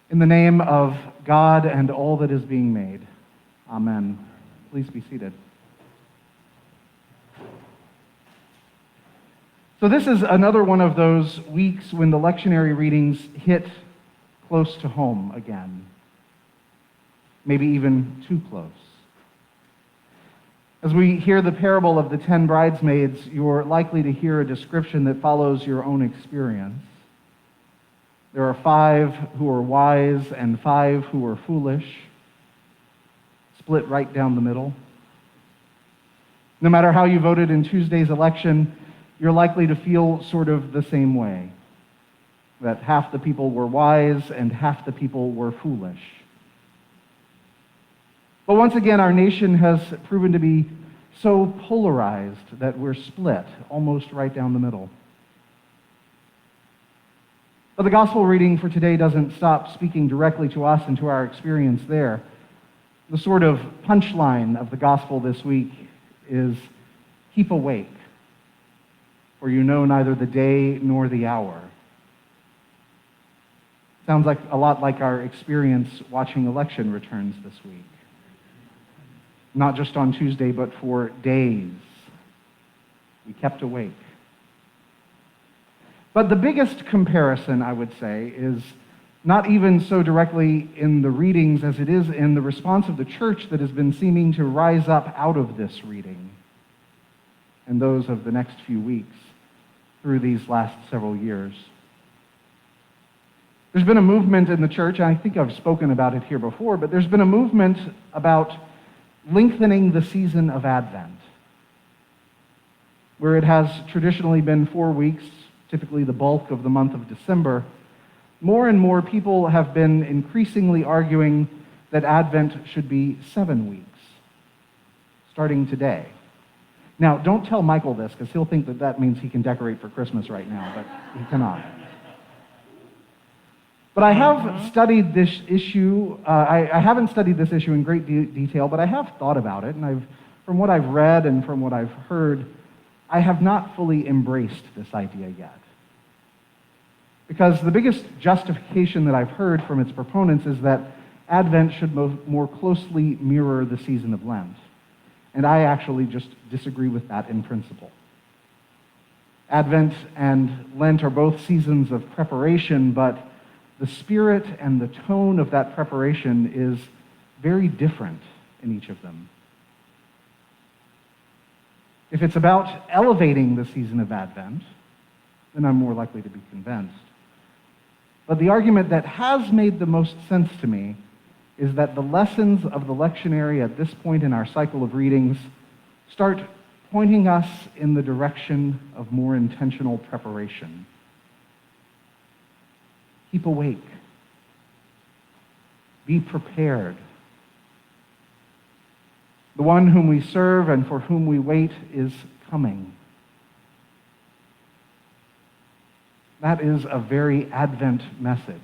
In the name of God and all that is being made. Amen. Please be seated. So this is another one of those weeks when the lectionary readings hit close to home again. Maybe even too close. As we hear the parable of the 10 bridesmaids, you're likely to hear a description that follows your own experience. There are 5 who are wise and 5 who are foolish, split right down the middle. No matter how you voted in Tuesday's election, you're likely to feel sort of the same way, that half the people were wise and half the people were foolish. But once again, our nation has proven to be so polarized that we're split almost right down the middle. But the gospel reading for today doesn't stop speaking directly to us and to our experience there. The sort of punchline of the gospel this week is, keep awake, for you know neither the day nor the hour. Sounds like a lot like our experience watching election returns this week. Not just on Tuesday, but for days. We kept awake. But the biggest comparison, I would say, is not even so directly in the readings as it is in the response of the church that has been seeming to rise up out of this reading and those of the next few weeks through these last several years. There's been a movement in the church, and I think I've spoken about it here before, but there's been a movement about lengthening the season of Advent, where it has traditionally been 4 weeks, typically the bulk of the month of December. More and more people have been increasingly arguing that Advent should be 7 weeks, starting today. Now, don't tell Michael this, because he'll think that that means he can decorate for Christmas right now, but he cannot. But I have studied this issue. I haven't studied this issue in great detail, but I have thought about it, and from what I've read and from what I've heard, I have not fully embraced this idea yet. Because the biggest justification that I've heard from its proponents is that Advent should more closely mirror the season of Lent. And I actually just disagree with that in principle. Advent and Lent are both seasons of preparation, but the spirit and the tone of that preparation is very different in each of them. If it's about elevating the season of Advent, then I'm more likely to be convinced. But the argument that has made the most sense to me is that the lessons of the lectionary at this point in our cycle of readings start pointing us in the direction of more intentional preparation. Keep awake. Be prepared. The one whom we serve and for whom we wait is coming. That is a very Advent message.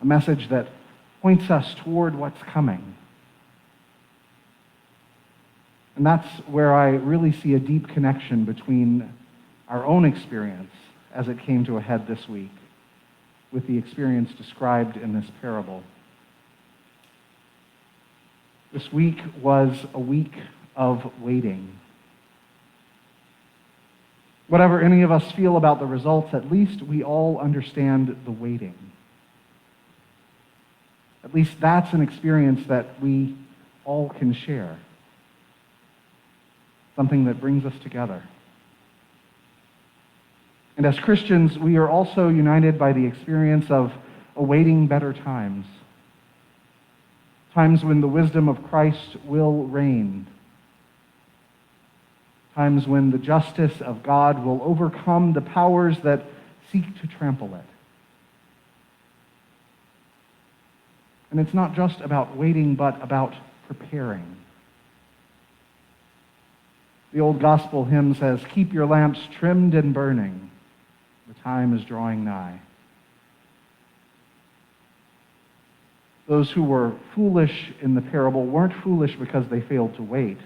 A message that points us toward what's coming. And that's where I really see a deep connection between our own experience as it came to a head this week with the experience described in this parable. This week was a week of waiting. Whatever any of us feel about the results, at least we all understand the waiting. At least that's an experience that we all can share. Something that brings us together. And as Christians, we are also united by the experience of awaiting better times. Times when the wisdom of Christ will reign. Times when the justice of God will overcome the powers that seek to trample it. And it's not just about waiting, but about preparing. The old gospel hymn says, "Keep your lamps trimmed and burning. The time is drawing nigh." Those who were foolish in the parable weren't foolish because they failed to wait.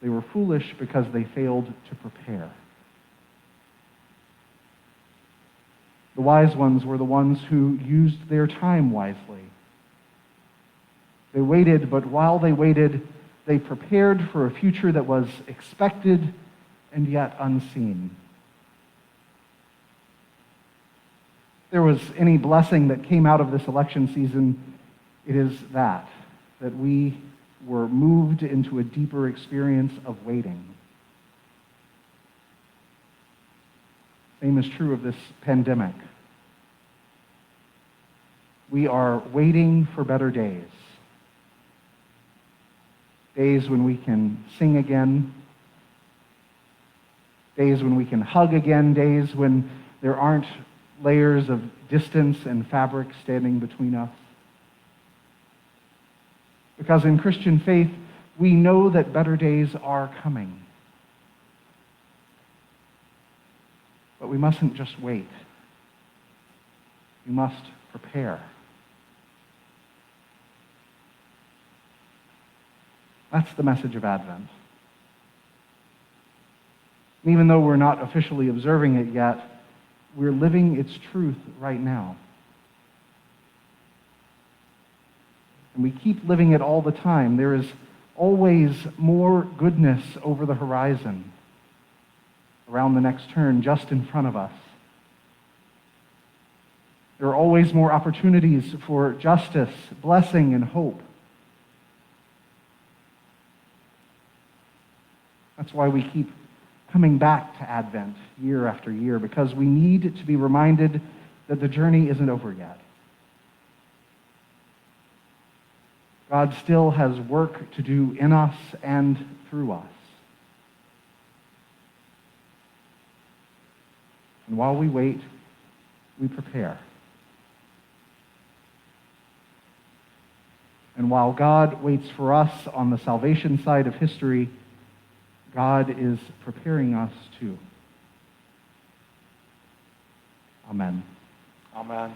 They were foolish because they failed to prepare. The wise ones were the ones who used their time wisely. They waited, but while they waited, they prepared for a future that was expected and yet unseen. If there was any blessing that came out of this election season, it is that we were moved into a deeper experience of waiting. Same is true of this pandemic. We are waiting for better days. Days when we can sing again. Days when we can hug again. Days when there aren't layers of distance and fabric standing between us. Because in Christian faith, we know that better days are coming. But we mustn't just wait. We must prepare. That's the message of Advent. And even though we're not officially observing it yet, we're living its truth right now. And we keep living it all the time. There is always more goodness over the horizon, around the next turn, just in front of us. There are always more opportunities for justice, blessing, and hope. That's why we keep coming back to Advent year after year, because we need to be reminded that the journey isn't over yet. God still has work to do in us and through us. And while we wait, we prepare. And while God waits for us on the salvation side of history, God is preparing us too. Amen. Amen.